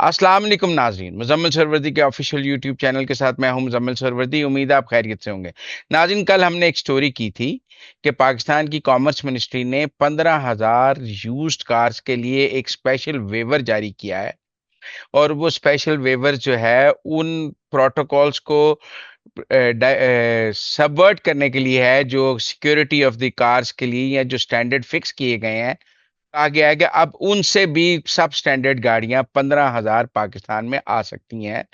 अस्सलाम वालेकुम नाज़रीन, मुज़म्मिल सरवरदी के ऑफिशियल यूट्यूब चैनल के साथ मैं हूं मुज़म्मिल सरवरदी। उम्मीद है आप खैरियत से होंगे। नाज़रीन, कल हमने एक स्टोरी की थी कि पाकिस्तान की कॉमर्स मिनिस्ट्री ने 15,000 यूज्ड कार्स के लिए एक स्पेशल वेवर जारी किया है। और वो स्पेशल वेवर जो है उन प्रोटोकॉल्स को सबवर्ट करने के लिए है जो सिक्योरिटी ऑफ द कार्स के लिए या जो स्टैंडर्ड फिक्स किए गए हैं। कहा गया है कि अब उनसे भी सब स्टैंडर्ड गाड़ियां 15,000 पाकिस्तान में आ सकती हैं।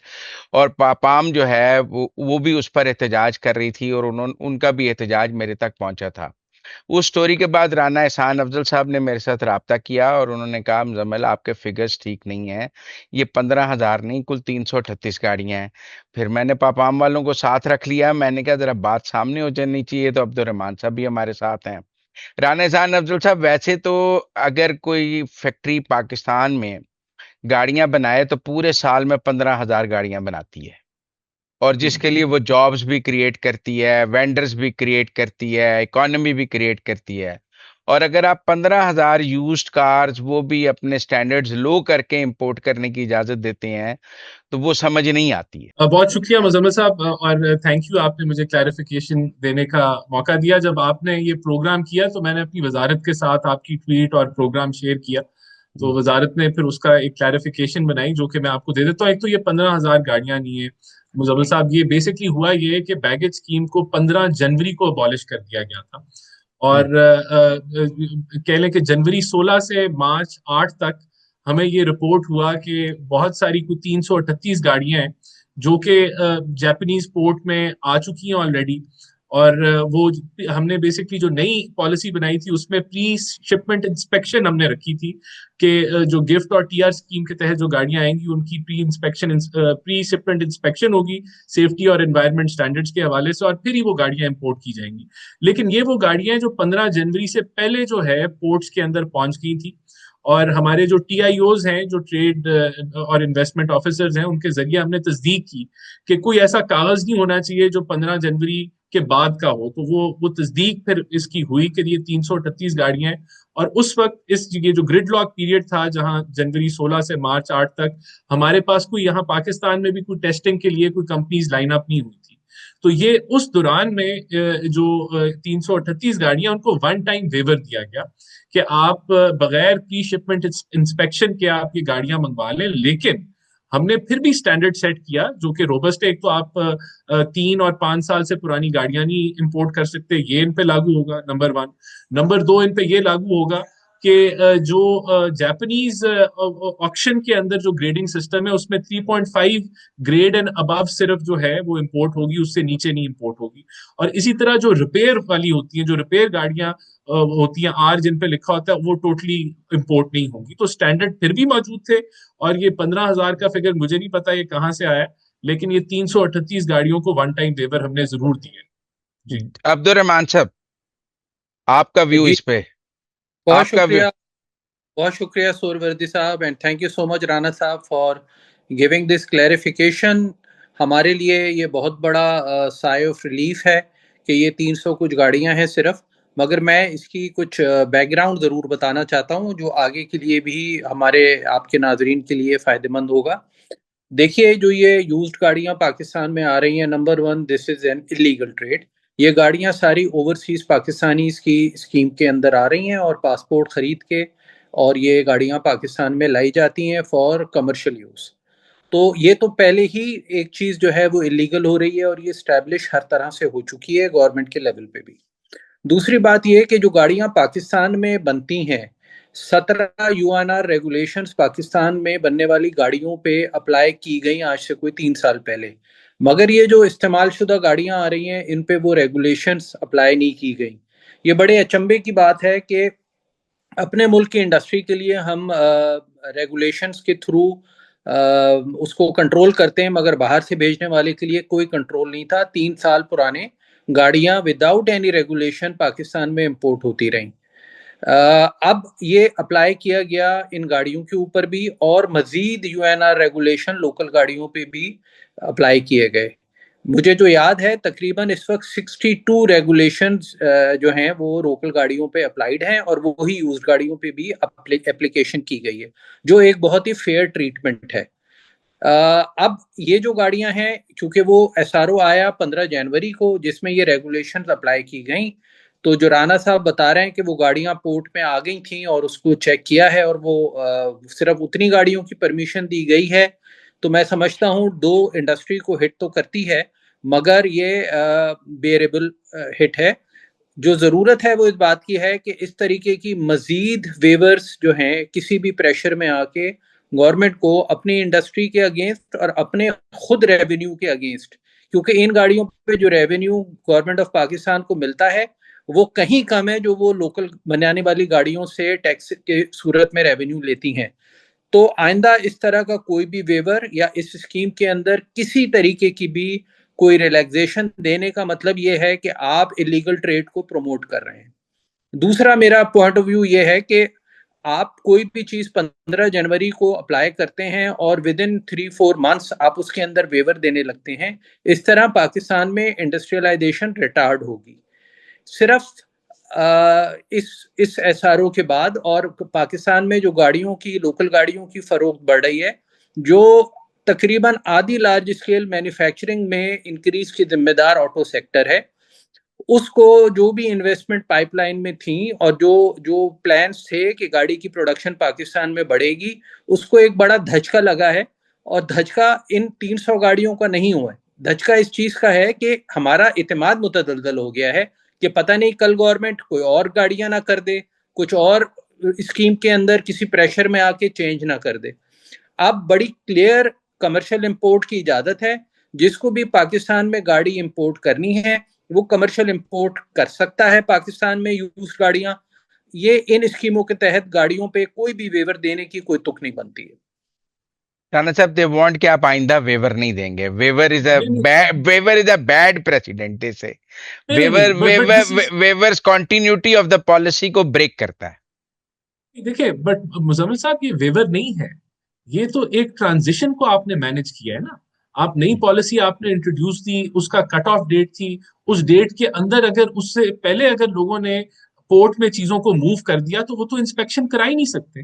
और पापाम जो है वो भी उस पर एहतजाज कर रही थी और उन्होंने उनका भी एहतजाज मेरे तक पहुंचा था। उस स्टोरी के बाद राना एहसान अफजल साहब ने मेरे साथ रब्ता किया और उन्होंने कहा, मुजम्मिल आपके फिगर्स ठीक नहीं है, ये 15,000 नहीं, कुल 338 गाड़ियां हैं। फिर मैंने पापाम वालों को साथ रख लिया। मैंने कहा जरा बात सामने हो जानी चाहिए, तो अब्दुल साहब भी हमारे साथ हैं। राना एहसान अफजल साहब, वैसे तो अगर कोई फैक्ट्री पाकिस्तान में गाड़ियां बनाए तो पूरे साल में 15,000 गाड़ियां बनाती है, और जिसके लिए वो जॉब्स भी क्रिएट करती है, वेंडर्स भी क्रिएट करती है, इकोनॉमी भी क्रिएट करती है। और अगर आप 15,000 यूज्ड कार्स वो भी अपने स्टैंडर्ड्स लो करके इंपोर्ट करने की इजाजत देते हैं, तो वो समझ नहीं आती है। बहुत शुक्रिया मुजम्मिल साहब, और थैंक यू, आपने मुझे क्लैरिफिकेशन देने का मौका दिया। जब आपने ये प्रोग्राम किया तो मैंने अपनी वजारत के साथ आपकी ट्वीट और प्रोग्राम शेयर किया। तो वजारत ने फिर उसका एक क्लैरिफिकेशन बनाई जो कि मैं आपको दे देता हूँ। एक तो ये 15,000 गाड़ियां नहीं है मुजम्मिल साहब, ये बेसिकली हुआ ये कि बैगेज स्कीम को 15 जनवरी को अबॉलिश कर दिया गया था। हम्म। और कह लें कि जनवरी 16 से मार्च 8 तक हमें ये रिपोर्ट हुआ कि बहुत सारी कुछ 338 गाड़ियां हैं जो कि जापानीज पोर्ट में आ चुकी हैं ऑलरेडी। और वो हमने जो नई पॉलिसी बनाई थी उसमें प्री शिपमेंट इंस्पेक्शन हमने रखी थी कि जो गिफ्ट और टीआर स्कीम के तहत जो गाड़ियां आएंगी उनकी प्री शिपमेंट इंस्पेक्शन होगी सेफ्टी और एनवायरमेंट स्टैंडर्ड्स के हवाले से, और फिर ही वो गाड़ियां इंपोर्ट की जाएंगी। लेकिन ये वो गाड़ियां हैं जो 15 जनवरी से पहले जो है पोर्ट्स के अंदर पहुंच गई थी। और हमारे जो टीआईओज हैं, जो ट्रेड और इन्वेस्टमेंट ऑफिसर्स हैं, उनके जरिए हमने तस्दीक की कि कोई ऐसा कागज नहीं होना चाहिए जो 15 जनवरी के बाद का हो। तो वो तस्दीक फिर इसकी हुई कि ये 338 गाड़ियां हैं। और उस वक्त ये जो ग्रिड लॉक पीरियड था, जहां जनवरी 16 से मार्च 8 तक हमारे पास कोई यहाँ पाकिस्तान में भी कोई टेस्टिंग के लिए कोई कंपनीज लाइन अप नहीं हुई थी। तो ये उस दौरान में जो 338 गाड़ियां, उनको वन टाइम वेवर दिया गया कि आप बगैर प्री शिपमेंट इंस्पेक्शन के आप ये गाड़ियां मंगवा लें। लेकिन हमने फिर भी स्टैंडर्ड सेट किया जो कि रोबस्ट है। एक तो आप 3 और 5 साल से पुरानी गाड़ियां नहीं इंपोर्ट कर सकते, ये इन पे लागू होगा, नंबर वन। नंबर दो, इन पे ये लागू होगा कि जो जापानीज ऑक्शन के अंदर जो ग्रेडिंग सिस्टम है उसमें 3.5 ग्रेड एंड अबव सिर्फ जो है वो इंपोर्ट होगी, उससे नीचे नहीं इंपोर्ट होगी। और इसी तरह जो रिपेयर वाली होती है, जो रिपेयर गाड़ियां होती हैं आर जिन पे लिखा होता है, वो टोटली इंपोर्ट नहीं होंगी। तो स्टैंडर्ड फिर भी मौजूद थे। और ये 15,000 का फिगर मुझे नहीं पता ये कहाँ से आया, लेकिन ये 338 गाड़ियों को वन टाइम वेवर हमने जरूर दिए। जी। अब्दुल साहब, आपका व्यू जी, इस पे। बहुत आपका व्यू। शुक्रिया। बहुत शुक्रिया सूरवर्दी साहब, and thank you so much Rana साहब फॉर गिविंग दिस क्लैरिफिकेशन। हमारे लिए ये बहुत बड़ा साय ऑफ रिलीफ है कि ये 300 कुछ गाड़ियां हैं सिर्फ। मगर मैं इसकी कुछ बैकग्राउंड ज़रूर बताना चाहता हूँ जो आगे के लिए भी हमारे आपके नाजरीन के लिए फ़ायदेमंद होगा। देखिए, जो ये यूज्ड गाड़ियां पाकिस्तान में आ रही हैं, number one, this is an illegal trade. ये गाड़ियां सारी ओवरसीज पाकिस्तानीज की स्कीम के अंदर आ रही हैं और पासपोर्ट खरीद के, और ये गाड़ियां पाकिस्तान में लाई जाती हैं फॉर कमर्शियल यूज। तो ये तो पहले ही एक चीज जो है वो इलीगल हो रही है, और ये स्टैब्लिश हर तरह से हो चुकी है गवर्नमेंट के लेवल पे भी। दूसरी बात यह कि जो गाड़ियां पाकिस्तान में बनती हैं, 17 यूएनआर रेगुलेशंस पाकिस्तान में बनने वाली गाड़ियों पे अप्लाई की गई आज से कोई 3 साल पहले। मगर ये जो इस्तेमाल शुदा गाड़ियां आ रही हैं, इन पे वो रेगुलेशंस अप्लाई नहीं की गई। ये बड़े अचंभे की बात है कि अपने मुल्क की इंडस्ट्री के लिए हम रेगुलेशंस के थ्रू उसको कंट्रोल करते हैं, मगर बाहर से भेजने वाले के लिए कोई कंट्रोल नहीं था। 3 साल पुराने गाड़ियां विदाउट एनी रेगुलेशन पाकिस्तान में इंपोर्ट होती रहीं। अब ये अप्लाई किया गया इन गाड़ियों के ऊपर भी, और मजीद यूएनआर रेगुलेशन लोकल गाड़ियों पे भी अप्लाई किए गए। मुझे जो याद है, तकरीबन इस वक्त 62 रेगुलेशंस जो हैं वो लोकल गाड़ियों पे अप्लाइड हैं, और वो ही यूज गाड़ियों पे भी एप्लीकेशन की गई है, जो एक बहुत ही फेयर ट्रीटमेंट है। अब ये जो गाड़ियां हैं, क्योंकि वो एसआरओ आया 15 जनवरी को जिसमें ये रेगुलेशन अप्लाई की गई, तो जो राणा साहब बता रहे हैं कि वो गाड़ियां पोर्ट में आ गई थी और उसको चेक किया है और वो सिर्फ उतनी गाड़ियों की परमिशन दी गई है। तो मैं समझता हूँ दो इंडस्ट्री को हिट तो करती है, मगर ये बेरेबल हिट है। जो जरूरत है वो इस बात की है कि इस तरीके की मजीद वेवर्स जो हैं किसी भी प्रेशर में आके गवर्नमेंट को अपनी इंडस्ट्री के अगेंस्ट और अपने खुद रेवेन्यू के अगेंस्ट, क्योंकि इन गाड़ियों पे जो रेवेन्यू गवर्नमेंट ऑफ पाकिस्तान को मिलता है वो कहीं कम है जो वो लोकल बनाने वाली गाड़ियों से टैक्स के सूरत में रेवेन्यू लेती हैं। तो आइंदा इस तरह का कोई भी वेवर या इस स्कीम के अंदर किसी तरीके की भी कोई रिलैक्सेशन देने का मतलब ये है कि आप इलीगल ट्रेड को प्रमोट कर रहे हैं। दूसरा मेरा पॉइंट ऑफ व्यू ये है कि आप कोई भी चीज 15 जनवरी को अप्लाई करते हैं और विद इन 3-4 मंथ्स आप उसके अंदर वेवर देने लगते हैं। इस तरह पाकिस्तान में इंडस्ट्रियलाइजेशन रिटार्ड होगी। सिर्फ इस एसआरओ के बाद और पाकिस्तान में जो गाड़ियों की लोकल गाड़ियों की फरोख्त बढ़ रही है, जो तकरीबन आधी लार्ज स्केल मैन्युफैक्चरिंग में इंक्रीज की जिम्मेदार ऑटो सेक्टर है, उसको जो भी इन्वेस्टमेंट पाइपलाइन में थी और जो जो प्लान्स थे कि गाड़ी की प्रोडक्शन पाकिस्तान में बढ़ेगी, उसको एक बड़ा धचका लगा है। और धचका इन 300 गाड़ियों का नहीं हुआ है, धचका इस चीज का है कि हमारा इतिमाद मुतदलदल हो गया है कि पता नहीं कल गवर्नमेंट कोई और गाड़ियां ना कर दे, कुछ और स्कीम के अंदर किसी प्रेशर में आके चेंज ना कर दे। अब बड़ी क्लियर कमर्शियल इंपोर्ट की इजाजत है, जिसको भी पाकिस्तान में गाड़ी इंपोर्ट करनी है वो कमर्शियल इंपोर्ट कर सकता है पाकिस्तान में यूज गाड़ियां। ये इन स्कीमों के तहत गाड़ियों पे कोई भी वेवर देने की कोई तुक नहीं बनती है। राणा साहब, दे वांट कि आप आइंदा वेवर नहीं देंगे। नहीं waiver is a bad president they say. नहीं नहीं वेवर नहीं, but this is, waiver's continuity of the policy को ब्रेक करता है। देखिए बट मुजम्मिल साहब ये वेवर नहीं है, ये तो एक ट्रांजिशन को आपने मैनेज किया है ना। आप नई पॉलिसी आपने इंट्रोड्यूस की, उसका कट ऑफ डेट थी, उस डेट के अंदर अगर उससे पहले अगर लोगों ने पोर्ट में चीजों को मूव कर दिया तो वो तो इंस्पेक्शन करा ही नहीं सकते।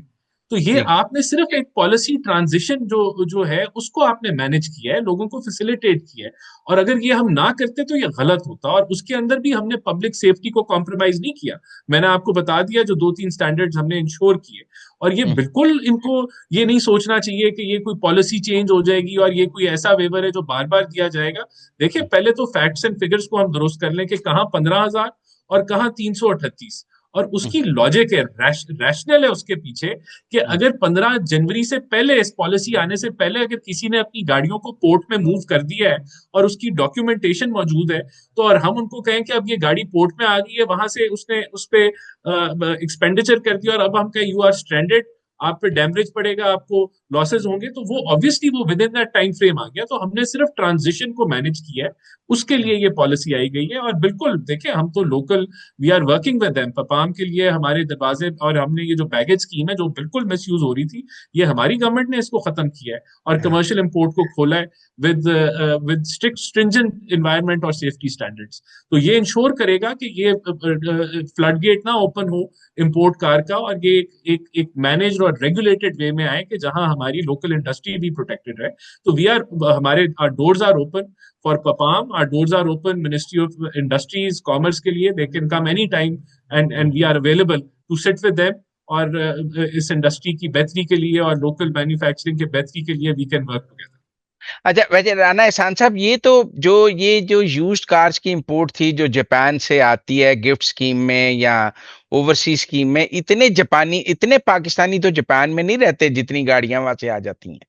तो ये जी। आपने सिर्फ एक पॉलिसी ट्रांजिशन जो जो है उसको आपने मैनेज किया है, लोगों को फैसिलिटेट किया है। और अगर ये हम ना करते तो ये गलत होता, और उसके अंदर भी हमने पब्लिक सेफ्टी को कॉम्प्रोमाइज नहीं किया। मैंने आपको बता दिया जो 2-3 स्टैंडर्ड्स हमने इंश्योर किए। और ये हम्म। बिल्कुल इनको ये नहीं सोचना चाहिए कि ये कोई पॉलिसी चेंज हो जाएगी और ये कोई ऐसा वेवर है जो बार बार दिया जाएगा। देखिए पहले तो फैक्ट्स एंड फिगर्स को हम दुरुस्त कर लें कि कहाँ 15,000 और कहाँ 338, और हम्म। उसकी लॉजिक है, रैशनल है उसके पीछे कि हम्म। अगर 15 जनवरी से पहले, इस पॉलिसी आने से पहले अगर किसी ने अपनी गाड़ियों को पोर्ट में मूव कर दिया है और उसकी डॉक्यूमेंटेशन मौजूद है, तो और हम उनको कहें कि अब ये गाड़ी पोर्ट में आ गई है, वहां से उसने उस पे एक्सपेंडिचर कर दिया और अब हम कहें यू आर स्ट्रैंडेड, आप पे डैमेज पड़ेगा, आपको लॉसेस होंगे, तो वो ऑब्वियसली वो within that time frame आ गया। तो हमने सिर्फ ट्रांजिशन को मैनेज किया है, उसके लिए ये पॉलिसी आई गई है। और बिल्कुल देखिए हम तो local, we are working with them, पपाम के लिए हमारे दरवाजे, और हमने ये जो बैगेज स्कीम है जो बिल्कुल मिस यूज हो रही थी, ये हमारी गवर्नमेंट ने इसको खत्म किया है और हाँ। कमर्शियल इंपोर्ट को खोला है विद स्ट्रिक्ट स्ट्रिंजेंट एनवायरमेंट और सेफ्टी स्टैंडर्ड्स। तो ये इंश्योर करेगा कि ये फ्लड गेट ना ओपन हो इंपोर्ट कार का, और ये एक मैनेज्ड और रेगुलेटेड वे में आए कि जहां हमारी लोकल इंडस्ट्री भी प्रोटेक्टेड रहे। तो वी आर, हमारे डोर्स आर ओपन फॉर पपाम, our doors are open ministry of industries commerce के लिए, they can come any time and we are available to sit with them. और इस इंडस्ट्री की बेहतरी के लिए और लोकल मैन्युफैक्चरिंग के बेहतरी के लिए वी कैन वर्क टुगेदर। अच्छा, वैसे राणा एहसान साहब, ये जो यूज्ड कार्स की इंपोर्ट थी जो जापान से आती है गिफ्ट स्कीम में या ओवरसीज स्कीम में, इतने पाकिस्तानी तो जापान में नहीं रहते जितनी गाड़ियां वहां से आ जाती हैं।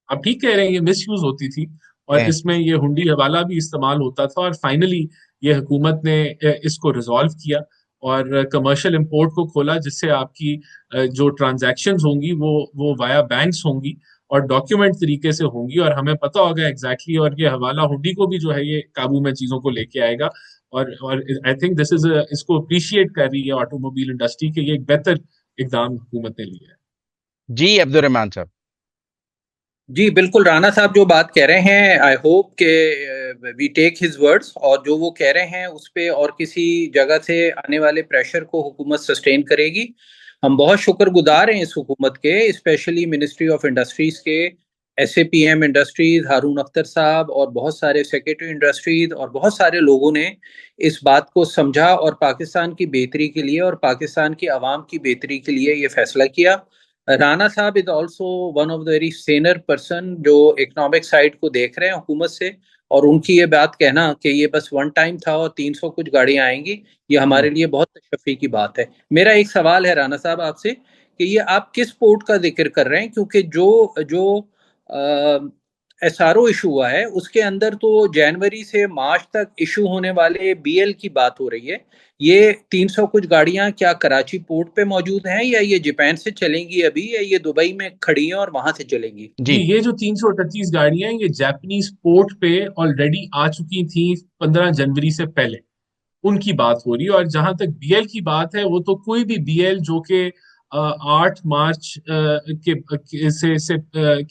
आप ठीक कह रहे हैं, ये मिस यूज होती थी और हैं। इसमें ये हुंडी हवाला भी इस्तेमाल होता था, और फाइनली ये हुकूमत ने इसको रिजॉल्व किया और कमर्शियल इंपोर्ट को खोला, जिससे आपकी जो ट्रांजैक्शंस होंगी वो वाया बैंक्स होंगी और डॉक्यूमेंट तरीके से होंगी, और हमें पता होगा एग्जैक्टली और ये हवाला हुंडी को भी जो है ये काबू में चीजों को लेके आएगा। और आई थिंक दिस इज, इसको अप्रिशिएट कर रही है ऑटोमोबाइल इंडस्ट्री के, ये एक बेहतर इकदाम हुकूमत ने लिया है। जी, अब्दुल रहमान साहब। जी बिल्कुल, राणा साहब जो बात कह रहे हैं, आई होप के वी टेक हिज वर्ड्स, और जो वो कह रहे हैं उस पे और किसी जगह से आने वाले प्रेशर को हुकूमत सस्टेन करेगी। हम बहुत शुक्रगुजार हैं इस हुकूमत के, स्पेशली मिनिस्ट्री ऑफ इंडस्ट्रीज के SAPM इंडस्ट्रीज, हारून अख्तर साहब और बहुत सारे सेक्रेटरी इंडस्ट्रीज और बहुत सारे लोगों ने इस बात को समझा और पाकिस्तान की बेहतरी के लिए और पाकिस्तान की आवाम की बेहतरी के लिए ये फैसला किया। राणा साहब is also one of the very senior person जो इकोनॉमिक साइड को देख रहे हैं हुकूमत से, और उनकी ये बात कहना कि ये बस वन टाइम था और 300 कुछ गाड़ियां आएंगी, ये हमारे लिए बहुत तशफ़ी की बात है। मेरा एक सवाल है राणा साहब आपसे कि ये आप किस पोर्ट का जिक्र कर रहे हैं, क्योंकि जो जो SRO इशू हुआ है उसके अंदर तो जनवरी से मार्च तक इशू होने वाले BL की बात हो रही है। ये 300 कुछ गाड़ियां क्या कराची पोर्ट पे मौजूद हैं या ये जापान से चलेंगी अभी, या ये दुबई में खड़ी हैं और वहां से चलेंगी? जी, ये जो 338 गाड़ियां हैं ये जापानीज पोर्ट पे ऑलरेडी आ चुकी थी 15 जनवरी से पहले, उनकी बात हो रही है। और जहां तक BL की बात है, वो तो कोई भी BL जो कि 8 मार्च के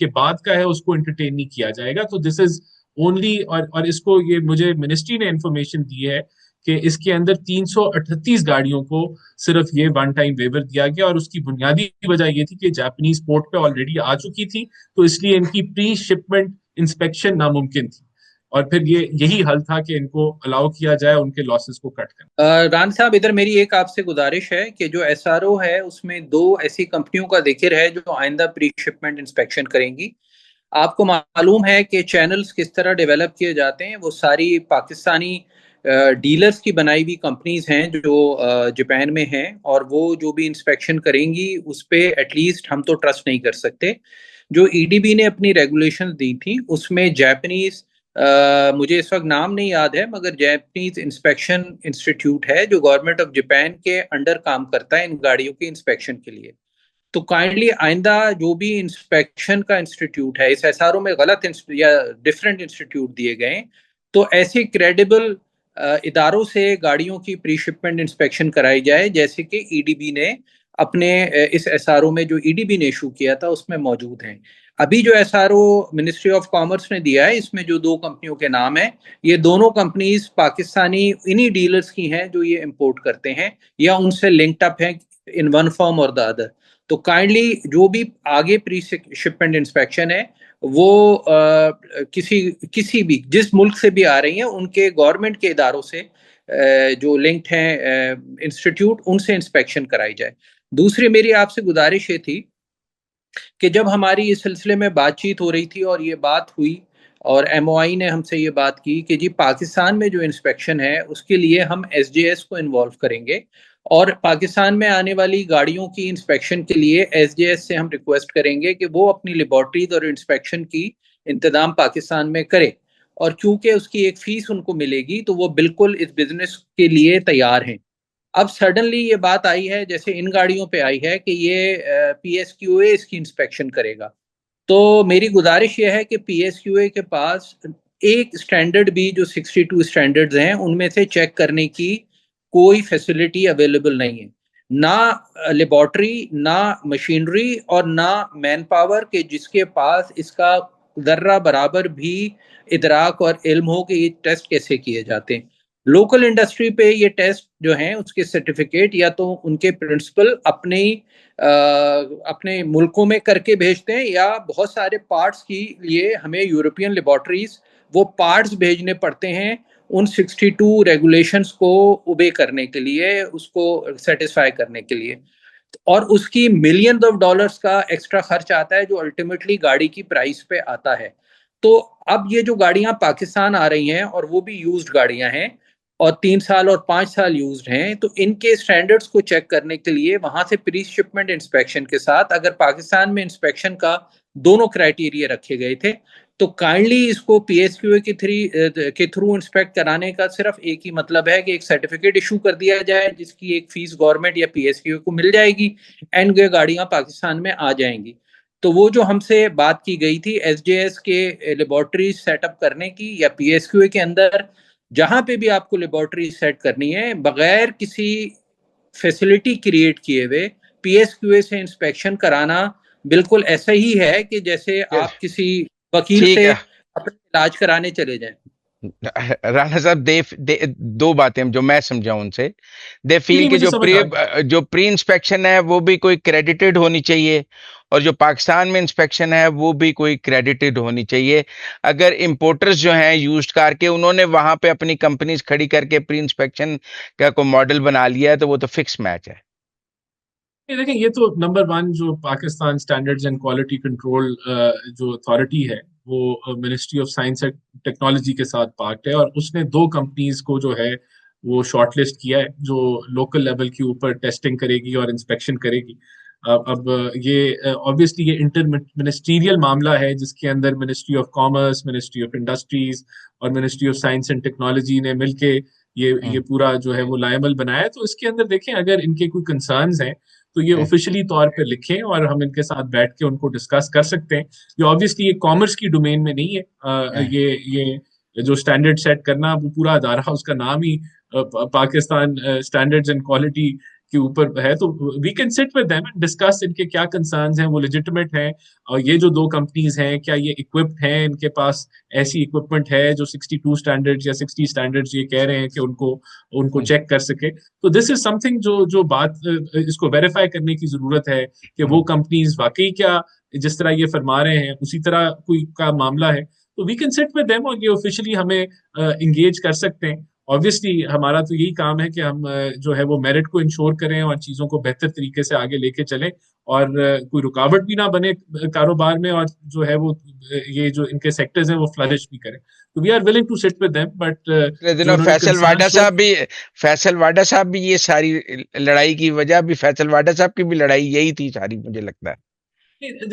बाद का है उसको एंटरटेन नहीं किया जाएगा। तो दिस इज ओनली, और इसको ये मुझे मिनिस्ट्री ने इंफॉर्मेशन दी है कि इसके अंदर 338 गाड़ियों को सिर्फ ये वन टाइम वेवर दिया गया, और उसकी बुनियादी वजह ये थी कि जापानीज पोर्ट पे ऑलरेडी आ चुकी थी, तो इसलिए इनकी प्री शिपमेंट इंस्पेक्शन नामुमकिन थी, और फिर यही हल था कि इनको अलाउ किया जाए उनके लॉसेस को कट करना। रान साहब, इधर मेरी एक आपसे गुजारिश है कि जो SRO है उसमें 2 ऐसी कंपनियों का जिक्र है जो आइंदा प्री शिपमेंट इंस्पेक्शन करेंगी। आपको मालूम है कि चैनल्स किस तरह डेवलप किए जाते हैं, वो सारी पाकिस्तानी डीलर्स की बनाई हुई कंपनीज हैं जो जापान में हैं, और वो जो भी इंस्पेक्शन करेंगी उस पे एटलीस्ट हम तो ट्रस्ट नहीं कर सकते। जो EDB ने अपनी रेगुलेशंस दी थी उसमें जापानीज, मुझे इस वक्त नाम नहीं याद है, मगर जापानीज इंस्पेक्शन इंस्टीट्यूट है जो गवर्नमेंट ऑफ जापान के अंडर काम करता है इन गाड़ियों के इंस्पेक्शन के लिए। तो काइंडली आइंदा जो भी इंस्पेक्शन का इंस्टीट्यूट है, इस SRO में गलत या डिफरेंट इंस्टीट्यूट दिए गए, तो ऐसे क्रेडिबल इदारों से गाड़ियों की प्री शिपमेंट इंस्पेक्शन कराई जाए, जैसे कि EDB ने अपने इस SRO में जो EDB ने इशू किया था उसमें मौजूद हैं। अभी जो SRO मिनिस्ट्री ऑफ कॉमर्स ने दिया है इसमें जो 2 कंपनियों के नाम है, ये दोनों कंपनीज पाकिस्तानी इन्हीं डीलर्स की हैं जो ये इंपोर्ट करते हैं या उनसे लिंक्ड अप हैं इन वन फॉर्म और द अदर। तो काइंडली जो भी आगे प्री शिपमेंट इंस्पेक्शन है वो किसी भी जिस मुल्क से भी आ रही हैं उनके गवर्नमेंट के इदारों से जो लिंक्ड हैं इंस्टीट्यूट, उनसे इंस्पेक्शन कराई जाए। दूसरी मेरी आपसे गुजारिश ये थी कि जब हमारी इस सिलसिले में बातचीत हो रही थी और ये बात हुई और MOI ने हमसे ये बात की कि जी पाकिस्तान में जो इंस्पेक्शन है उसके लिए हम SJS को इन्वॉल्व करेंगे, और पाकिस्तान में आने वाली गाड़ियों की इंस्पेक्शन के लिए SJS से हम रिक्वेस्ट करेंगे कि वो अपनी लेबॉर्ट्रीज और इंस्पेक्शन की इंतजाम पाकिस्तान में करे, और क्योंकि उसकी एक फीस उनको मिलेगी तो वो बिल्कुल इस बिजनेस के लिए तैयार हैं। अब सडनली ये बात आई है, जैसे इन गाड़ियों पे आई है कि ये PSQA इसकी इंस्पेक्शन करेगा। तो मेरी गुजारिश ये है कि PSQA के पास एक स्टैंडर्ड भी जो 62 स्टैंडर्ड्स हैं उनमें से चेक करने की कोई फैसिलिटी अवेलेबल नहीं है, ना लेबॉर्ट्री, ना मशीनरी और ना मैन पावर के जिसके पास इसका जर्रा बराबर भी इदराक और इल्म हो कि ये टेस्ट कैसे किए जाते हैं। लोकल इंडस्ट्री पे ये टेस्ट जो हैं उसके सर्टिफिकेट या तो उनके प्रिंसिपल अपने मुल्कों में करके भेजते हैं, या बहुत सारे पार्ट्स के लिए हमें यूरोपियन लेबॉर्ट्रीज वो पार्ट्स भेजने पड़ते हैं उन 62 रेगुलेशंस को ओबे करने के लिए, उसको सेटिस्फाई करने के लिए, और उसकी मिलियन ऑफ डॉलर्स का एक्स्ट्रा खर्च आता है जो अल्टीमेटली गाड़ी की प्राइस पे आता है। तो अब ये जो गाड़ियां पाकिस्तान आ रही हैं और वो भी यूज्ड गाड़ियां हैं और 3 साल और 5 साल यूज्ड हैं, तो इनके स्टैंडर्ड्स को चेक करने के लिए वहां से प्री शिपमेंट इंस्पेक्शन के साथ अगर पाकिस्तान में इंस्पेक्शन का दोनों क्राइटेरिया रखे गए थे, तो काइंडली इसको PSQA के थ्रू इंस्पेक्ट कराने का सिर्फ एक ही मतलब है कि एक सर्टिफिकेट इशू कर दिया जाए जिसकी एक फीस गवर्नमेंट या PSQA को मिल जाएगी एंड ये गाड़ियां पाकिस्तान में आ जाएंगी। तो वो जो हमसे बात की गई थी SJS के लेबॉर्ट्री सेटअप करने की या PSQA के अंदर जहां पे भी आपको लेबॉर्ट्री सेट करनी है बगैर किसी फैसिलिटी क्रिएट किए हुए PSQA से इंस्पेक्शन कराना बिल्कुल ऐसा ही है कि जैसे आप किसी वकील से अपना इलाज कराने चले जाएं। राणा साहब दो बातें जो मैं समझा उनसे, दे नहीं फील नहीं, कि मुझे समझ आ गया। जो प्री इंस्पेक्शन है वो भी कोई क्रेडिटेड होनी चाहिए, और जो पाकिस्तान में इंस्पेक्शन है वो भी कोई क्रेडिटेड होनी चाहिए। अगर इंपोर्टर्स जो हैं यूज्ड कार के, उन्होंने वहां पे अपनी कंपनीज खड़ी करके प्री इंस्पेक्शन का कोई मॉडल बना लिया है, तो वो तो फिक्स मैच है। ये देखें, ये तो नंबर वन जो Pakistan standards and quality control जो अथॉरिटी है, वो ministry of science and technology के साथ पार्ट है, और उसने दो कंपनीज को जो है वो शॉर्टलिस्ट किया है जो लोकल लेवल के ऊपर टेस्टिंग करेगी और इंस्पेक्शन करेगी। अब ये ऑब्वियसली ये इंटर मिनिस्ट्रियल मामला है जिसके अंदर ministry of commerce, ministry of industries और ministry of science and technology ने मिलके ये हम्म। पूरा जो है वो लायमल बनाया है। तो इसके अंदर देखें, अगर इनके कोई कंसर्न्स हैं तो ये हम्म। ऑफिशियली तौर पे लिखें और हम इनके साथ बैठ के उनको डिस्कस कर सकते हैं। ये ऑब्वियसली ये कॉमर्स की डोमेन में नहीं है। हम्म। ये जो स्टैंडर्ड सेट करना, वो पूरा अदारा, उसका नाम ही पाकिस्तान स्टैंडर्ड्स एंड क्वालिटी के ऊपर है। तो we can sit with them and discuss इनके क्या कंसर्न्स हैं, वो लेजिटिमेट हैं। और ये जो दो कंपनीज हैं, क्या ये इक्विप्ड हैं, इनके पास ऐसी इक्विपमेंट है जो 62 स्टैंडर्ड्स या 60 स्टैंडर्ड्स ये कह रहे हैं कि उनको उनको हम्म। चेक कर सके। तो दिस इज समथिंग जो जो बात इसको वेरीफाई करने की जरूरत है कि वो हम्म। कंपनीज वाकई क्या जिस तरह ये फरमा रहे हैं उसी तरह कोई का मामला है। तो we can sit with them और ये ऑफिशियली हमें इंगेज कर सकते हैं। ऑब्वियसली हमारा तो यही काम है कि हम जो है वो मेरिट को इंश्योर करें और चीजों को बेहतर तरीके से आगे लेके चलें, और कोई रुकावट भी ना बने कारोबार में, और जो है वो ये जो इनके सेक्टर्स हैं वो फ्लरिश भी करें। तो we are willing to sit with them, but पिछले जो दिनों उन्होंने कंसर्न शो। फैसल वाडा साहब भी ये सारी लड़ाई की वजह भी, फैसल वाडा साहब की भी लड़ाई यही थी सारी, मुझे लगता है।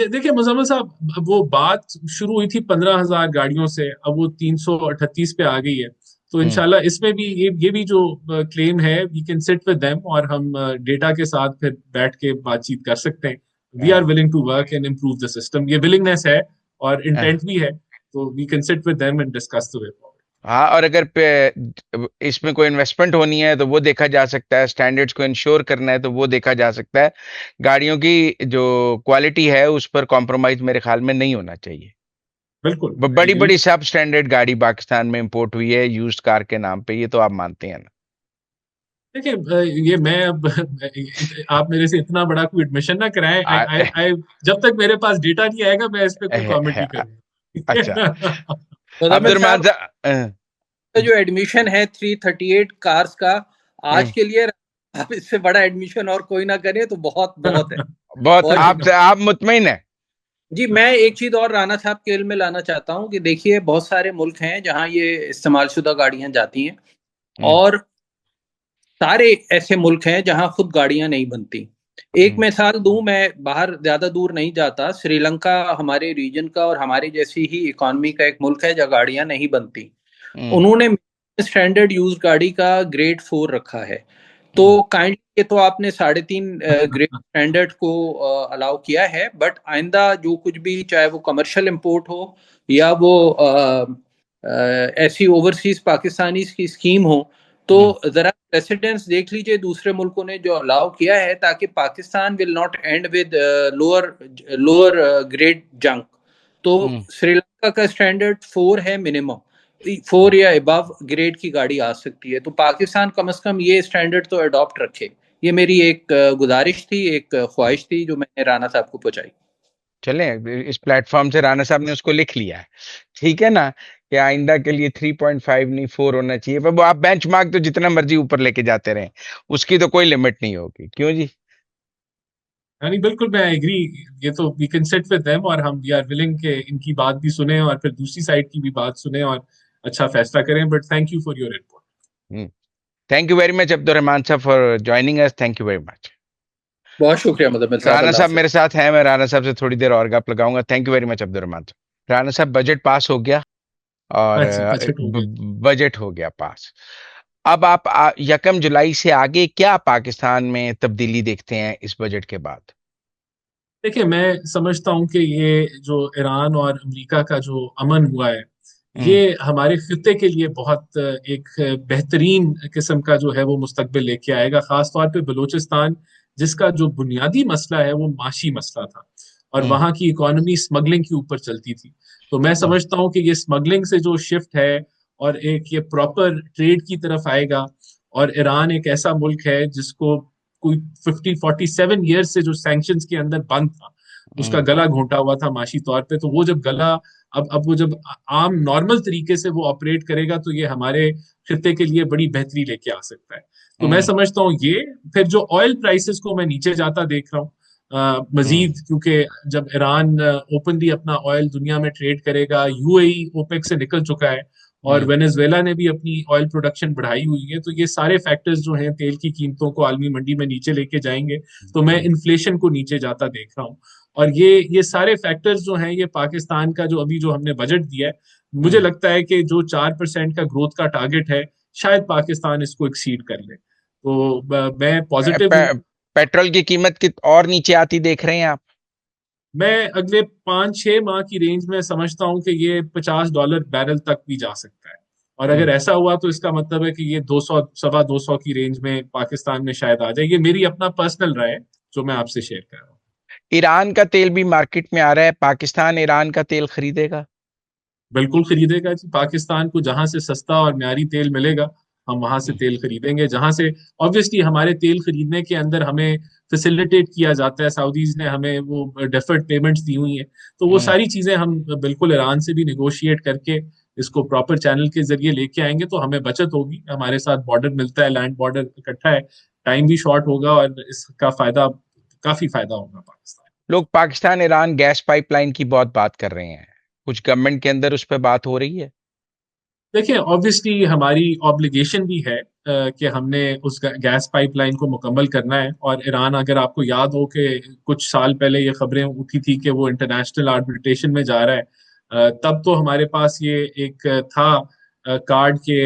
देखिए मुजम्मल साहब, वो बात शुरू हुई थी 15,000 गाड़ियों से, अब वो 338 पे आ गई है। तो हम्म। इंशाल्लाह इसमें भी ये भी जो क्लेम है, we can sit with them और हम डेटा के साथ फिर बैठ के बातचीत कर सकते हैं। वी आर हाँ। Willing to work and improve the system, ये विलिंगनेस है और हाँ। इंटेंट भी है। तो we can sit with them and discuss the way forward. हाँ, और अगर इसमें कोई इन्वेस्टमेंट होनी है तो वो देखा जा सकता है, स्टैंडर्ड्स को इंश्योर करना है तो वो देखा जा सकता है। गाड़ियों की जो क्वालिटी है उस पर कॉम्प्रोमाइज मेरे ख्याल में नहीं होना चाहिए। बिल्कुल, आई बड़ी एग्री। बड़ी सब स्टैंडर्ड गाड़ी पाकिस्तान में इंपोर्ट हुई है यूज्ड कार के नाम पे, ये तो आप मानते हैं ना? देखिए ये मैं अब आप मेरे से इतना बड़ा कोई एडमिशन ना कराएं। आई आ, आई आई जब तक मेरे पास डेटा नहीं आएगा मैं इस पे कोई कमेंट नहीं अच्छा। करूंगा। मुदम्मिल अब्दुलरमान साहब, साहब। का जो एडमिशन है 338 कार्स का आज हम्म। के लिए, आप इससे बड़ा एडमिशन और कोई ना करे तो बहुत बहुत है। बहुत, बहुत शुक्रिया। आप मुतमईन है? जी, मैं एक चीज और राना साहब के इल्म में लाना चाहता हूँ कि देखिए बहुत सारे मुल्क हैं जहां ये इस्तेमाल शुदा गाड़ियां जाती हैं, हम्म। और सारे ऐसे मुल्क हैं जहां खुद गाड़ियां नहीं बनती। एक हम्म। मिसाल दूं, मैं बाहर ज्यादा दूर नहीं जाता, श्रीलंका हमारे रीजन का और हमारी जैसी ही इकॉनमी का एक मुल्क है जहाँ गाड़ियां नहीं बनती। हम्म। उन्होंने स्टैंडर्ड यूज गाड़ी का ग्रेड 4 रखा है। तो हम्म। काइंडली ये तो आपने 3.5 ग्रेड स्टैंडर्ड को अलाउ किया है, बट आइंदा जो कुछ भी, चाहे वो कमर्शियल इंपोर्ट हो या वो ऐसी ओवरसीज पाकिस्तानी की स्कीम हो, तो हम्म। जरा प्रेसिडेंट्स देख लीजिए दूसरे मुल्कों ने जो अलाउ किया है, ताकि Pakistan will not and with lower lower grade junk. तो हम्म। श्रीलंका का स्टैंडर्ड 4 है मिनिमम, 4 या अबव ग्रेड की गाड़ी आ सकती है। तो पाकिस्तान कम से कम ये स्टैंडर्ड तो अडॉप्ट रखे। ये मेरी एक गुजारिश थी, एक ख्वाहिश थी जो मैंने राणा साहब को पहुंचाई। चलें, इस प्लेटफॉर्म से राणा साहब ने उसको लिख लिया है, ठीक है ना, कि आइंदा के लिए 3.5 नहीं 4 होना चाहिए। पर वो आप बेंचमार्क तो जितना मर्जी ऊपर लेके जाते रहें, उसकी तो कोई लिमिट नहीं होगी, क्यों जी? यानी बिल्कुल मैं एग्री। ये तो we can sit with them और हम वी आर विलिंग के इनकी बात भी सुने और फिर दूसरी साइड की भी बात सुने और अच्छा फैसला करें। But thank you for your input. Thank you very much Abdul Rahman sahab for joining us, thank you very much. बहुत शुक्रिया मुदम्मिल साहब, राणा अल्लाह साहब हाफिज। मेरे साथ हैं, मैं राणा साहब से थोड़ी देर और गप लगाऊंगा। Thank you very much Abdul Rahman साहब। राणा साहब, बजट पास हो गया, और अच्छा, अच्छा, हो गया। बजट हो गया पास। अब आप 1 जुलाई से आगे क्या पाकिस्तान में तब्दीली देखते हैं इस बजट के बाद? देखिए मैं समझता हूँ कि ये जो ईरान और अमेरिका का जो अमन हुआ है, हम्म। ये हमारे खित्ते के लिए बहुत एक बेहतरीन किस्म का जो है वो मुस्तकबिल लेके आएगा, खास तौर पे बलूचिस्तान जिसका जो बुनियादी मसला है वो माशी मसला था, और हम्म। वहाँ की इकोनॉमी स्मगलिंग के ऊपर चलती थी। तो मैं हम्म। समझता हूँ कि ये स्मगलिंग से जो शिफ्ट है और एक ये प्रॉपर ट्रेड की तरफ आएगा। और ईरान एक ऐसा मुल्क है जिसको कोई 47 ईयर से जो सैंक्शंस के अंदर बंद था, उसका गला घोंटा हुआ था माशी तौर पे। तो वो जब गला अब वो जब आम नॉर्मल तरीके से वो ऑपरेट करेगा तो ये हमारे खित्ते के लिए बड़ी बेहतरी लेके आ सकता है। तो मैं समझता हूँ ये फिर जो ऑयल प्राइसेस को मैं नीचे जाता देख रहा हूँ मजीद, क्योंकि जब ईरान ओपनली अपना ऑयल दुनिया में ट्रेड करेगा, यूएई ओपेक से निकल चुका है और वेनेजुएला ने भी अपनी ऑयल प्रोडक्शन बढ़ाई हुई है, तो ये सारे फैक्टर्स जो हैं तेल की कीमतों को आलमी मंडी में नीचे लेके जाएंगे। तो मैं इन्फ्लेशन को नीचे जाता देख रहा हूँ। और ये सारे फैक्टर्स जो हैं, ये पाकिस्तान का जो अभी जो हमने बजट दिया है, मुझे लगता है कि जो 4% का ग्रोथ का टारगेट है, शायद पाकिस्तान इसको एक्सीड कर ले। तो मैं पॉजिटिव हूँ। पेट्रोल की कीमत की और नीचे आती देख रहे हैं आप? मैं अगले 5-6 माह की रेंज में समझता हूं कि ये $50 बैरल तक भी जा सकता है। और अगर ऐसा हुआ तो इसका मतलब है कि ये 200 200 की रेंज में पाकिस्तान में शायद आ जाए। ये मेरी अपना पर्सनल राय है जो मैं आपसे शेयर कर रहा हूँ। ईरान का तेल भी मार्केट में आ रहा है, पाकिस्तान ईरान का तेल खरीदेगा? बिल्कुल खरीदेगा जी। पाकिस्तान को जहां से सस्ता और म्यारी तेल मिलेगा, हम वहां से तेल खरीदेंगे। जहां से ऑब्वियसली हमारे तेल खरीदने के अंदर हमें फैसिलिटेट किया जाता है, सऊदीज ने हमें वो डेफर्ड पेमेंट्स दी हुई हैं, तो वो सारी चीजें हम बिल्कुल ईरान से भी निगोशिएट करके इसको प्रॉपर चैनल के जरिए लेके आएंगे, तो हमें बचत होगी। हमारे साथ बॉर्डर मिलता है, लैंड बॉर्डर इकट्ठा है, टाइम भी शॉर्ट होगा और इसका फायदा, काफी फायदा होगा पाकिस्तान। लोग पाकिस्तान ईरान गैस पाइपलाइन की बहुत बात कर रहे हैं, कुछ गवर्नमेंट के अंदर उस पर बात हो रही है? देखिए, ऑब्वियसली हमारी ऑब्लिगेशन भी है कि हमने उस गैस पाइपलाइन को मुकम्मल करना है। और ईरान, अगर आपको याद हो कि कुछ साल पहले ये खबरें उठी थी कि वो इंटरनेशनल आर्बिट्रेशन में जा रहा है, तब तो हमारे पास ये एक था कार्ड के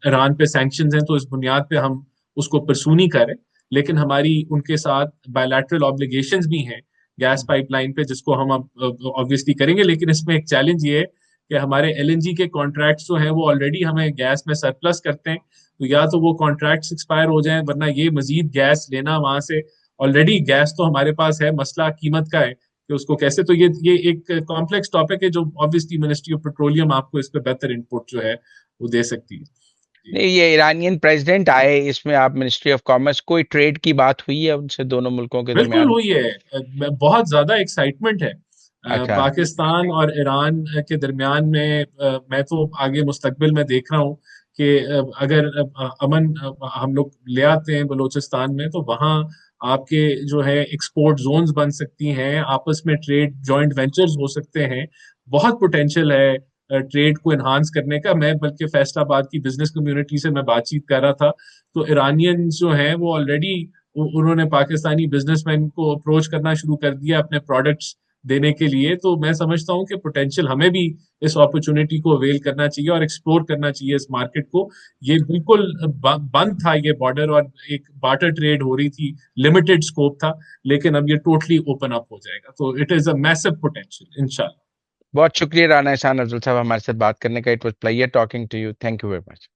ईरान पे सैंक्शंस हैं, तो इस बुनियाद पे हम उसको परसू नहीं करें। लेकिन हमारी उनके साथ बायलैटरल ऑब्लिगेशंस भी हैं गैस पाइपलाइन पे, जिसको हम अब ऑब्वियसली करेंगे। लेकिन इसमें एक चैलेंज ये है कि हमारे एलएनजी के कॉन्ट्रैक्ट्स जो हैं वो ऑलरेडी हमें गैस में सरप्लस करते हैं। तो या तो वो कॉन्ट्रैक्ट्स एक्सपायर हो जाएं, वरना ये मजीद गैस लेना वहां से, ऑलरेडी गैस तो हमारे पास है, मसला कीमत का है कि उसको कैसे। तो ये एक कॉम्प्लेक्स टॉपिक है जो ऑब्वियसली मिनिस्ट्री ऑफ पेट्रोलियम आपको इस पर बेहतर इनपुट जो है वो दे सकती है। नहीं, ये ईरानियन प्रेसिडेंट आए, इसमें आप मिनिस्ट्री ऑफ कॉमर्स, कोई ट्रेड की बात हुई है उनसे दोनों मुल्कों के बिल्कुल दरमियान? हुई है। बहुत ज्यादा एक्साइटमेंट है अच्छा। पाकिस्तान और ईरान के दरमियान में। मैं तो आगे मुस्तकबिल में देख रहा हूँ कि अगर अमन हम लोग ले आते हैं बलूचिस्तान में, तो वहाँ आपके जो है एक्सपोर्ट जोन्स बन सकती हैं, आपस में ट्रेड जॉइंट वेंचर्स हो सकते हैं। बहुत पोटेंशियल है ट्रेड को एनहांस करने का। मैं बल्कि फैसलाबाद की बिजनेस कम्युनिटी से मैं बातचीत कर रहा था, तो ईरानियन जो हैं वो ऑलरेडी उन्होंने पाकिस्तानी बिजनेसमैन को अप्रोच करना शुरू कर दिया अपने प्रोडक्ट्स देने के लिए। तो मैं समझता हूँ कि पोटेंशियल हमें भी इस अपॉर्चुनिटी को अवेल करना चाहिए और एक्सप्लोर करना चाहिए इस मार्केट को। ये बिल्कुल बंद था ये बॉर्डर, और एक बार्टर ट्रेड हो रही थी, लिमिटेड स्कोप था, लेकिन अब ये टोटली ओपन अप हो जाएगा। तो it is a massive potential इंशाल्लाह। बहुत शुक्रिया राना एहसान अफजल साहब हमारे साथ बात करने का। It was player talking to you. Thank you very much.